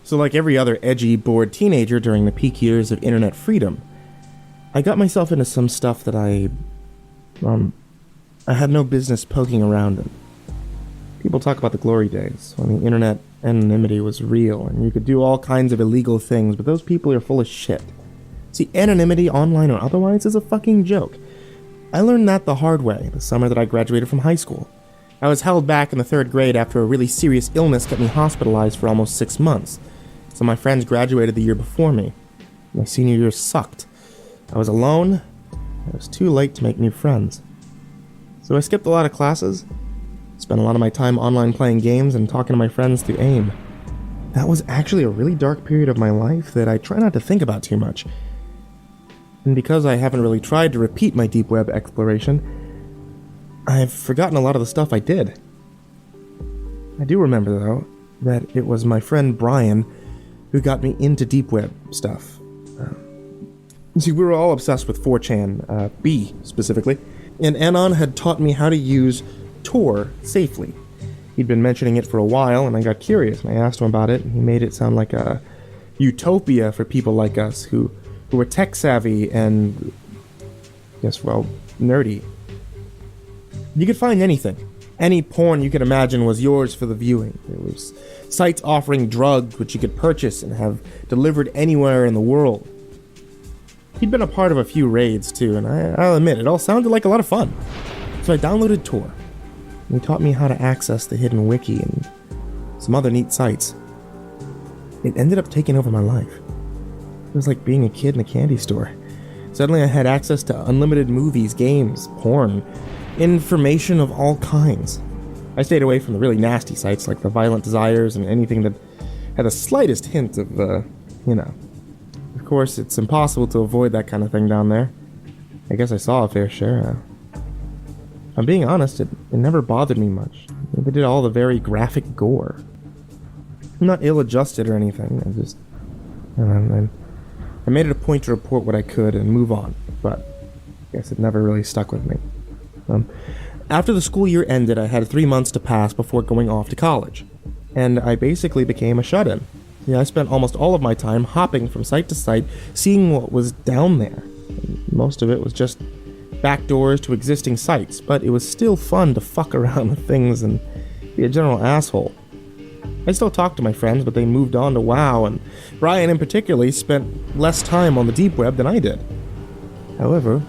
So like every other edgy, bored teenager during the peak years of internet freedom, I got myself into some stuff that I had no business poking around in. People talk about the glory days, when the internet anonymity was real, and you could do all kinds of illegal things, but those people are full of shit. See, anonymity, online or otherwise, is a fucking joke. I learned that the hard way, the summer that I graduated from high school. I was held back in the 3rd grade after a really serious illness kept me hospitalized for almost 6 months. So my friends graduated the year before me. My senior year sucked. I was alone. It was too late to make new friends. So I skipped a lot of classes, spent a lot of my time online playing games and talking to my friends through AIM. That was actually a really dark period of my life that I try not to think about too much. And because I haven't really tried to repeat my deep web exploration, I've forgotten a lot of the stuff I did. I do remember, though, that it was my friend Brian who got me into deep web stuff. See, we were all obsessed with 4chan, B specifically, and Anon had taught me how to use Tor safely. He'd been mentioning it for a while, and I got curious, and I asked him about it, and he made it sound like a utopia for people like us who were tech-savvy and, nerdy. You could find anything. Any porn you could imagine was yours for the viewing. There was sites offering drugs which you could purchase and have delivered anywhere in the world. He'd been a part of a few raids too, and I'll admit, it all sounded like a lot of fun. So I downloaded Tor. He taught me how to access the hidden wiki and some other neat sites. It ended up taking over my life. It was like being a kid in a candy store. Suddenly I had access to unlimited movies, games, porn, information of all kinds. I stayed away from the really nasty sites like the Violent Desires and anything that had the slightest hint of, Of course, it's impossible to avoid that kind of thing down there. I guess I saw a fair share. If I'm being honest, it never bothered me much. They did all the very graphic gore. I'm not ill-adjusted or anything. I made it a point to report what I could and move on, but I guess it never really stuck with me. After the school year ended, I had 3 months to pass before going off to college, and I basically became a shut-in. Yeah, I spent almost all of my time hopping from site to site, seeing what was down there. And most of it was just backdoors to existing sites, but it was still fun to fuck around with things and be a general asshole. I still talk to my friends, but they moved on to WoW, and Brian in particular spent less time on the deep web than I did. However,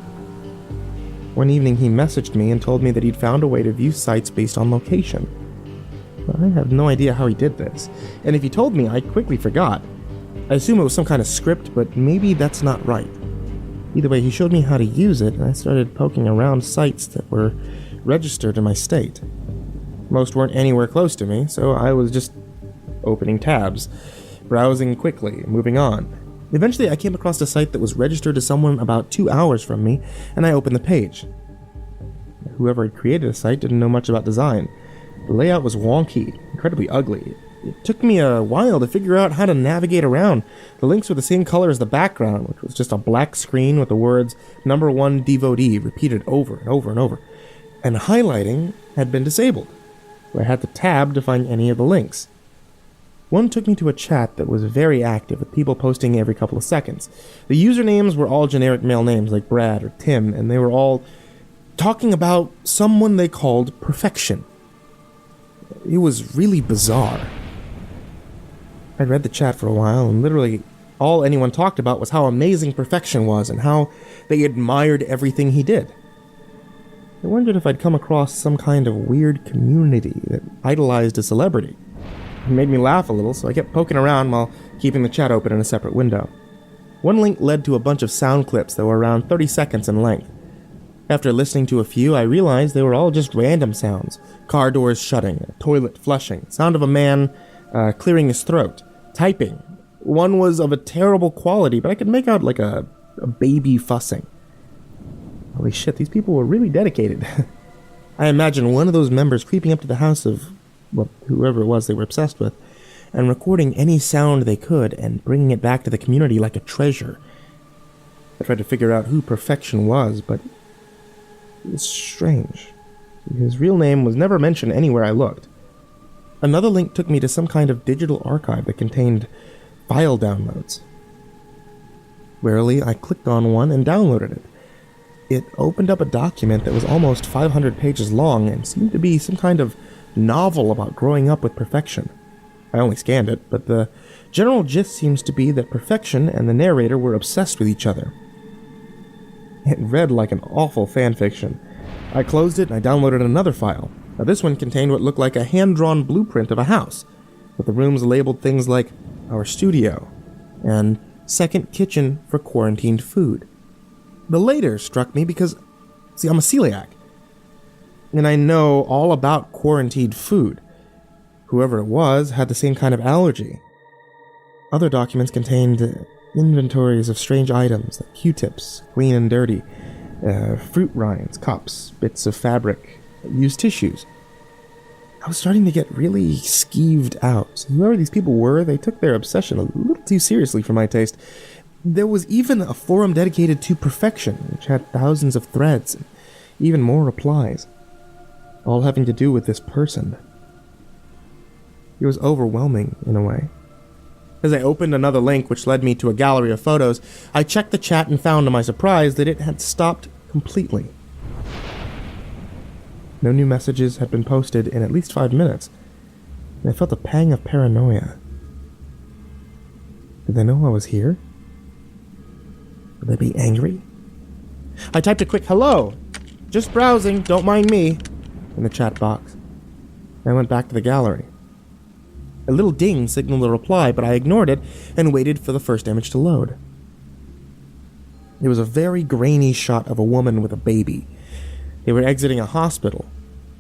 one evening he messaged me and told me that he'd found a way to view sites based on location. I have no idea how he did this, and if he told me, I quickly forgot. I assume it was some kind of script, but maybe that's not right. Either way, he showed me how to use it, and I started poking around sites that were registered in my state. Most weren't anywhere close to me, so I was just opening tabs, browsing quickly, moving on. Eventually, I came across a site that was registered to someone about 2 hours from me, and I opened the page. Whoever had created the site didn't know much about design. The layout was wonky, incredibly ugly. It took me a while to figure out how to navigate around. The links were the same color as the background, which was just a black screen with the words #1 devotee repeated over and over and over. And highlighting had been disabled, so I had to tab to find any of the links. One took me to a chat that was very active, with people posting every couple of seconds. The usernames were all generic male names like Brad or Tim, and they were all talking about someone they called Perfection. It was really bizarre. I read the chat for a while, and literally all anyone talked about was how amazing Perfection was and how they admired everything he did. I wondered if I'd come across some kind of weird community that idolized a celebrity. It made me laugh a little, so I kept poking around while keeping the chat open in a separate window. One link led to a bunch of sound clips that were around 30 seconds in length. After listening to a few, I realized they were all just random sounds. Car doors shutting, a toilet flushing, sound of a man clearing his throat, typing. One was of a terrible quality, but I could make out like a baby fussing. Holy shit, these people were really dedicated. I imagine one of those members creeping up to the house of, whoever it was they were obsessed with, and recording any sound they could and bringing it back to the community like a treasure. I tried to figure out who Perfection was, but it was strange. His real name was never mentioned anywhere I looked. Another link took me to some kind of digital archive that contained file downloads. Warily, I clicked on one and downloaded it. It opened up a document that was almost 500 pages long and seemed to be some kind of novel about growing up with perfection. I only scanned it, but the general gist seems to be that perfection and the narrator were obsessed with each other. It read like an awful fanfiction. I closed it and I downloaded another file. Now this one contained what looked like a hand-drawn blueprint of a house, with the rooms labeled things like our studio and second kitchen for quarantined food. The later struck me because, see, I'm a celiac, and I know all about quarantined food. Whoever it was had the same kind of allergy. Other documents contained inventories of strange items like Q-tips, clean and dirty, fruit rinds, cups, bits of fabric, used tissues. I was starting to get really skeeved out. Whoever these people were, they took their obsession a little too seriously for my taste. There was even a forum dedicated to perfection, which had thousands of threads and even more replies, all having to do with this person. It was overwhelming in a way. As I opened another link which led me to a gallery of photos, I checked the chat and found to my surprise that it had stopped completely. No new messages had been posted in at least 5 minutes, and I felt a pang of paranoia. Did they know I was here? Would they be angry? I typed a quick hello, just browsing, don't mind me, in the chat box. I went back to the gallery. A little ding signaled a reply, but I ignored it and waited for the first image to load. It was a very grainy shot of a woman with a baby. They were exiting a hospital.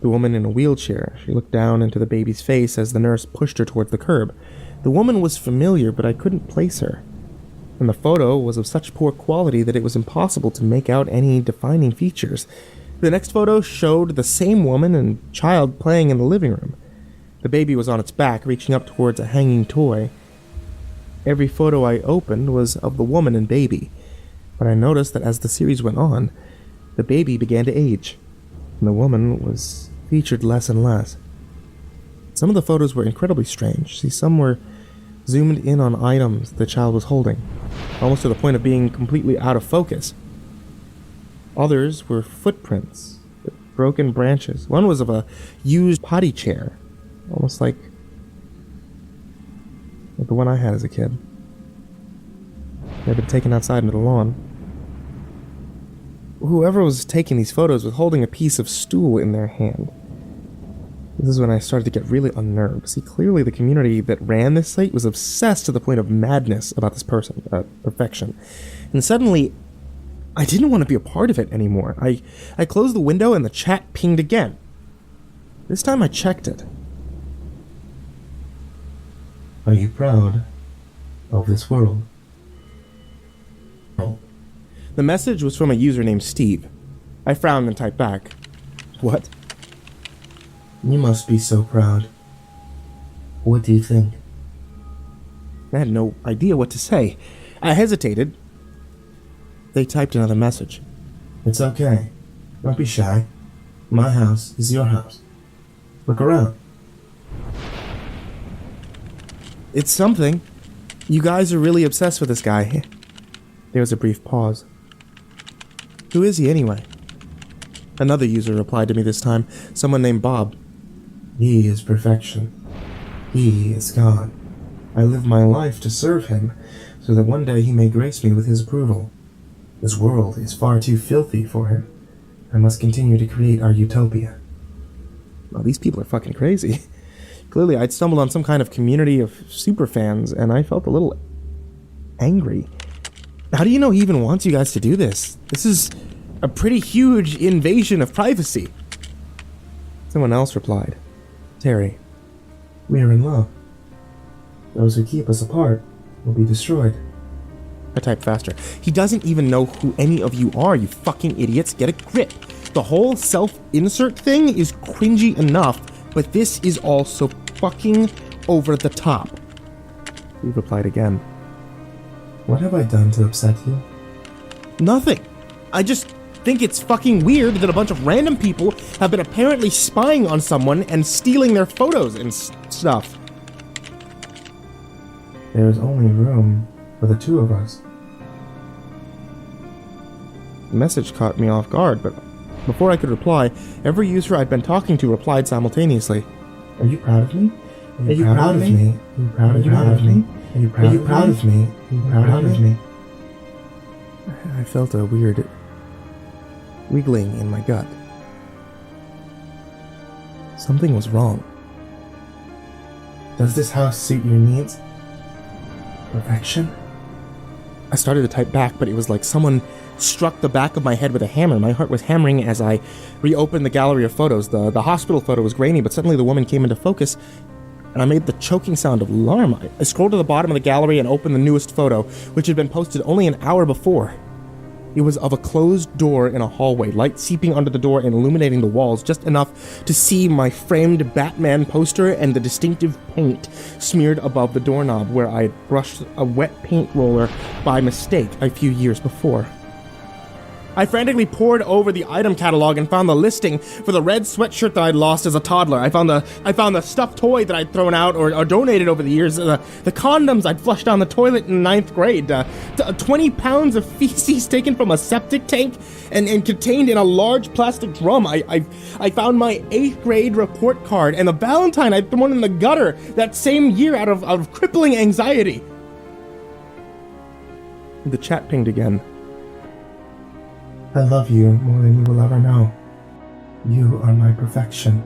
The woman in a wheelchair. She looked down into the baby's face as the nurse pushed her towards the curb. The woman was familiar, but I couldn't place her. And the photo was of such poor quality that it was impossible to make out any defining features. The next photo showed the same woman and child playing in the living room. The baby was on its back, reaching up towards a hanging toy. Every photo I opened was of the woman and baby, but I noticed that as the series went on, the baby began to age, and the woman was featured less and less. Some of the photos were incredibly strange. See, some were zoomed in on items the child was holding, almost to the point of being completely out of focus. Others were footprints, with broken branches. One was of a used potty chair, almost like the one I had as a kid. It had been taken outside into the lawn. Whoever was taking these photos was holding a piece of stool in their hand. This is when I started to get really unnerved. See, clearly the community that ran this site was obsessed to the point of madness about this person, perfection. And suddenly, I didn't want to be a part of it anymore. I closed the window and the chat pinged again. This time I checked it. Are you proud of this world? The message was from a user named Steve. I frowned and typed back, "What?" You must be so proud. What do you think? I had no idea what to say. I hesitated. They typed another message. It's okay. Don't be shy. My house is your house. Look around. It's something. You guys are really obsessed with this guy. There was a brief pause. Who is he anyway? Another user replied to me this time, someone named Bob. He is perfection. He is God. I live my life to serve him, so that one day he may grace me with his approval. This world is far too filthy for him. I must continue to create our utopia. Well, these people are fucking crazy. Clearly, I'd stumbled on some kind of community of superfans, and I felt a little angry. How do you know he even wants you guys to do this? This is a pretty huge invasion of privacy. Someone else replied. Terry, we are in love. Those who keep us apart will be destroyed. I typed faster. He doesn't even know who any of you are, you fucking idiots. Get a grip. The whole self-insert thing is cringy enough, but this is also fucking over the top. He replied again. What have I done to upset you? Nothing. I just think it's fucking weird that a bunch of random people have been apparently spying on someone and stealing their photos and stuff. There's only room for the two of us. The message caught me off guard, but before I could reply, every user I'd been talking to replied simultaneously. Are you proud of me? Are you proud of me? Are you proud of me? Are you proud of me? Are you proud of me? I felt a weird wiggling in my gut. Something was wrong. Does this house suit your needs? Perfection? I started to type back, but it was like someone struck the back of my head with a hammer. My heart was hammering as I reopened the gallery of photos. The hospital photo was grainy, but suddenly the woman came into focus, and I made the choking sound of alarm. I scrolled to the bottom of the gallery and opened the newest photo, which had been posted only an hour before. It was of a closed door in a hallway, light seeping under the door and illuminating the walls just enough to see my framed Batman poster and the distinctive paint smeared above the doorknob where I had brushed a wet paint roller by mistake a few years before. I frantically pored over the item catalog and found the listing for the red sweatshirt that I'd lost as a toddler. I found the stuffed toy that I'd thrown out or donated over the years, the condoms I'd flushed down the toilet in 9th grade, 20 pounds of feces taken from a septic tank and contained in a large plastic drum. I found my 8th grade report card and the Valentine I'd thrown in the gutter that same year out of crippling anxiety. The chat pinged again. I love you more than you will ever know. You are my perfection.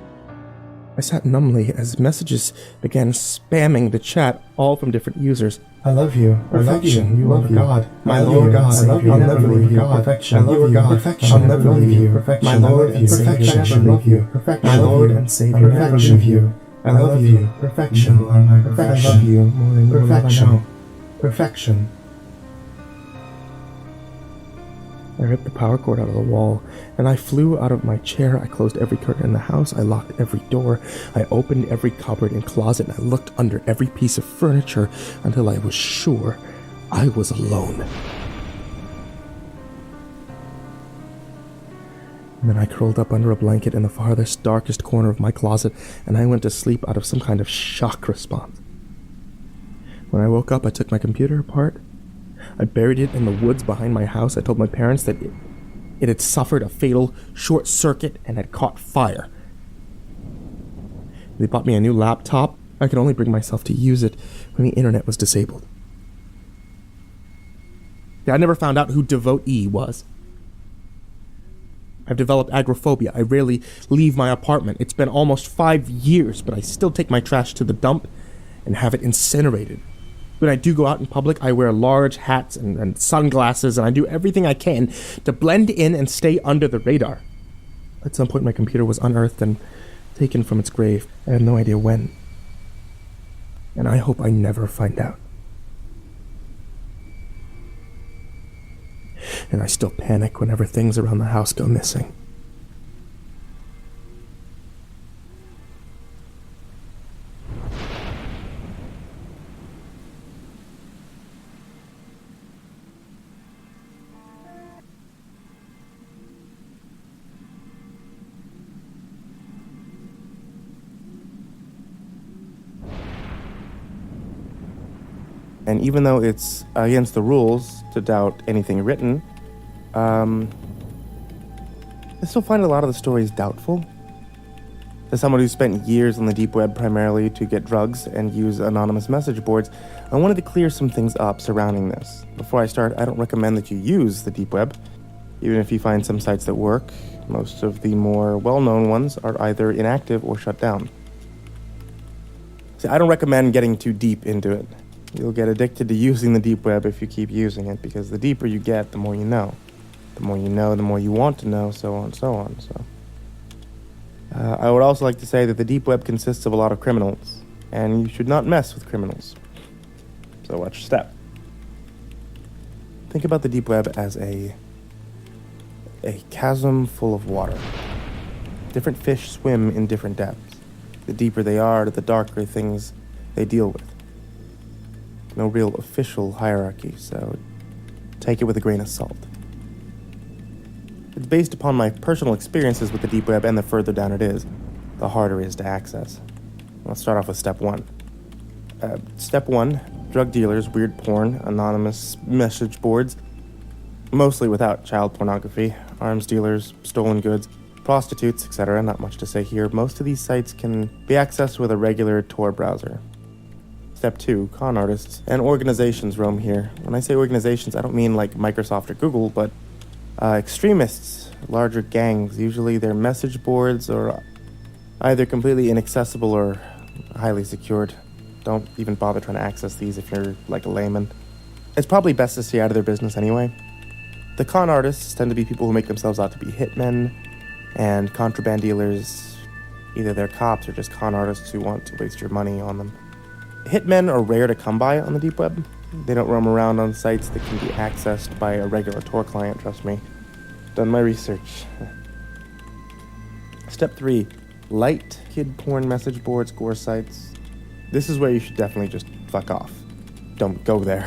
I sat numbly as messages began spamming the chat, all from different users. I love you. Perfection. You are God. My Lord. God. I love you. I'll never leave you. Perfection. I love you. Perfection. I'll never leave you. Perfection. My Lord and Savior. I love you. Perfection. My Lord and Savior. I never leave you. I love you. Perfection. You are my perfection. I love you more than you will ever know. Perfection. I ripped the power cord out of the wall, and I flew out of my chair. I closed every curtain in the house. I locked every door. I opened every cupboard and closet, and I looked under every piece of furniture until I was sure I was alone. And then I curled up under a blanket in the farthest, darkest corner of my closet, and I went to sleep out of some kind of shock response. When I woke up, I took my computer apart. I buried it in the woods behind my house. I told my parents that it had suffered a fatal short circuit and had caught fire. They bought me a new laptop. I could only bring myself to use it when the internet was disabled. I never found out who Devotee was. I've developed agoraphobia. I rarely leave my apartment. It's been almost 5 years, but I still take my trash to the dump and have it incinerated. When I do go out in public, I wear large hats and sunglasses, and I do everything I can to blend in and stay under the radar. At some point, my computer was unearthed and taken from its grave. I have no idea when. And I hope I never find out. And I still panic whenever things around the house go missing. And even though it's against the rules to doubt anything written, I still find a lot of the stories doubtful. As someone who spent years on the deep web primarily to get drugs and use anonymous message boards, I wanted to clear some things up surrounding this. Before I start, I don't recommend that you use the deep web. Even if you find some sites that work, most of the more well-known ones are either inactive or shut down. See, I don't recommend getting too deep into it. You'll get addicted to using the deep web if you keep using it, because the deeper you get, the more you know. The more you know, the more you want to know, so on and so on. So, I would also like to say that the deep web consists of a lot of criminals, and you should not mess with criminals. So watch your step. Think about the deep web as a chasm full of water. Different fish swim in different depths. The deeper they are, the darker things they deal with. No real official hierarchy, so take it with a grain of salt. It's based upon my personal experiences with the deep web, and the further down it is, the harder it is to access. Let's start off with step 1. Step 1, drug dealers, weird porn, anonymous message boards, mostly without child pornography, arms dealers, stolen goods, prostitutes, etc. Not much to say here. Most of these sites can be accessed with a regular Tor browser. Step 2, con artists and organizations roam here. When I say organizations, I don't mean like Microsoft or Google, but extremists, larger gangs. Usually their message boards are either completely inaccessible or highly secured. Don't even bother trying to access these if you're like a layman. It's probably best to stay out of their business anyway. The con artists tend to be people who make themselves out to be hitmen and contraband dealers. Either they're cops or just con artists who want to waste your money on them. Hitmen are rare to come by on the deep web. They don't roam around on sites that can be accessed by a regular Tor client, trust me. Done my research. Step 3, light kid porn message boards, gore sites. This is where you should definitely just fuck off. Don't go there.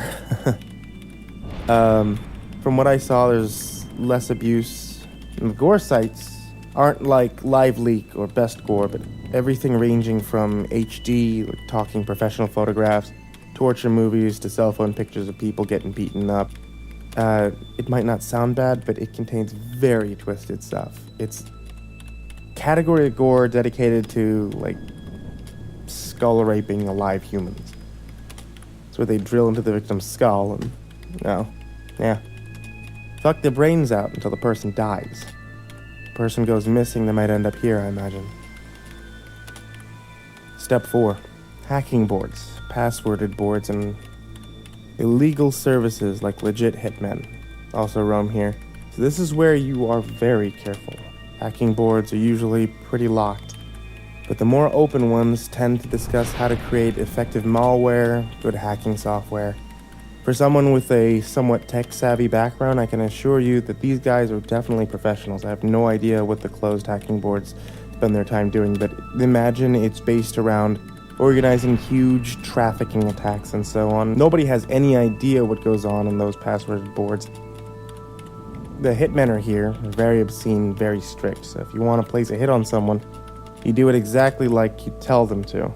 From what I saw, there's less abuse. And the gore sites aren't like Live Leak or Best Gore, but everything ranging from HD, like talking professional photographs, torture movies, to cell phone pictures of people getting beaten up. It might not sound bad, but it contains very twisted stuff. It's category of gore dedicated to, like, skull raping alive humans. It's where they drill into the victim's skull and, fuck their brains out until the person dies. The person goes missing, they might end up here, I imagine. Step 4, hacking boards, passworded boards, and illegal services like legit hitmen also roam here. So this is where you are very careful. Hacking boards are usually pretty locked, but the more open ones tend to discuss how to create effective malware, good hacking software. For someone with a somewhat tech-savvy background, I can assure you that these guys are definitely professionals. I have no idea what the closed hacking boards spend their time doing, but imagine it's based around organizing huge trafficking attacks and so on. Nobody has any idea what goes on in those passworded boards. The hitmen are here, very obscene, very strict, so if you want to place a hit on someone, you do it exactly like you tell them to.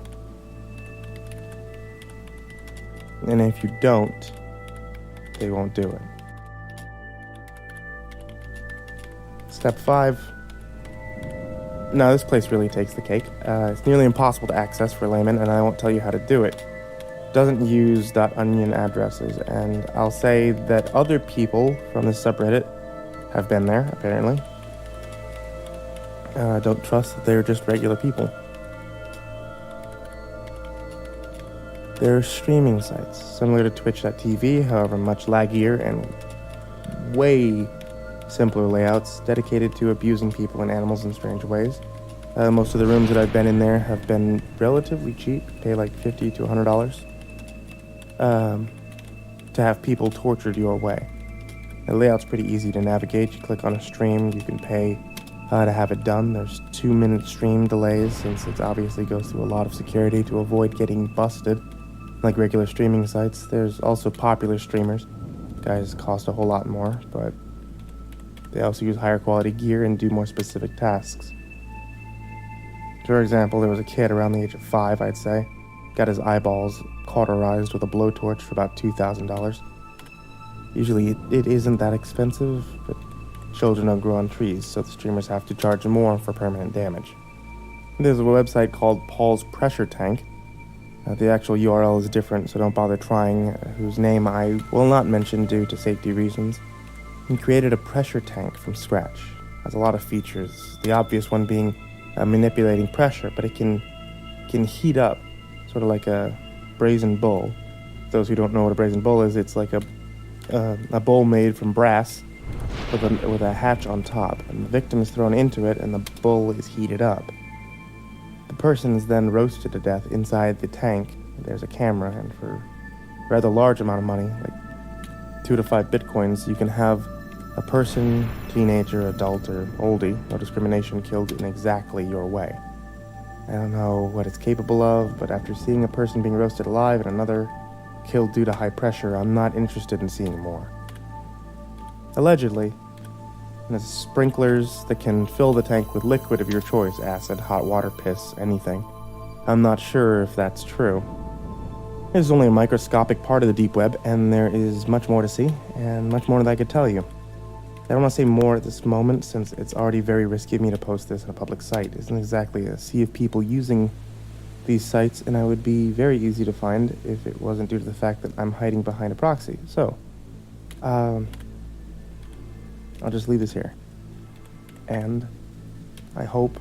And if you don't, they won't do it. Step 5. No, this place really takes the cake. It's nearly impossible to access for laymen, and I won't tell you how to do it. It doesn't use .onion addresses, and I'll say that other people from this subreddit have been there, apparently. Don't trust that they're just regular people. There are streaming sites, similar to Twitch.tv, however much laggier and way simpler layouts, dedicated to abusing people and animals in strange ways. Most of the rooms that I've been in there have been relatively cheap, pay like $50 to $100, to have people tortured your way. The layout's pretty easy to navigate. You click on a stream, you can pay to have it done. There's 2-minute stream delays, since it obviously goes through a lot of security to avoid getting busted, like regular streaming sites. There's also popular streamers. Guys cost a whole lot more, but they also use higher quality gear and do more specific tasks. For example, there was a kid around the age of 5, I'd say, got his eyeballs cauterized with a blowtorch for about $2,000. Usually it isn't that expensive, but children don't grow on trees, so the streamers have to charge more for permanent damage. There's a website called Paul's Pressure Tank. The actual URL is different, so don't bother trying, whose name I will not mention due to safety reasons. He created a pressure tank from scratch. It has a lot of features, the obvious one being manipulating pressure, but it can heat up, sort of like a brazen bull. For those who don't know what a brazen bull is, it's like a bowl made from brass with a hatch on top, and the victim is thrown into it and the bull is heated up. The person is then roasted to death inside the tank. There's a camera, and for a rather large amount of money, like 2 to 5 bitcoins, you can have a person, teenager, adult, or oldie, no discrimination, killed in exactly your way. I don't know what it's capable of, but after seeing a person being roasted alive and another killed due to high pressure, I'm not interested in seeing more. Allegedly, And there's sprinklers that can fill the tank with liquid of your choice, acid, hot water, piss, anything. I'm not sure if that's true. It is only a microscopic part of the deep web, and there is much more to see, and much more that I could tell you. I don't want to say more at this moment, since it's already very risky of me to post this on a public site. It isn't exactly a sea of people using these sites, and I would be very easy to find if it wasn't due to the fact that I'm hiding behind a proxy. So, I'll just leave this here. And I hope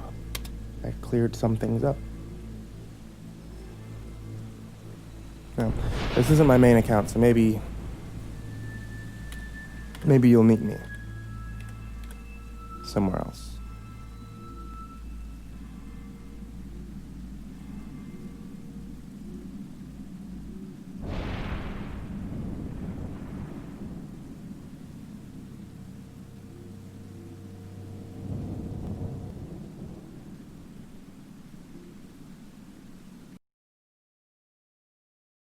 I cleared some things up. Now, this isn't my main account, so maybe you'll meet me somewhere else.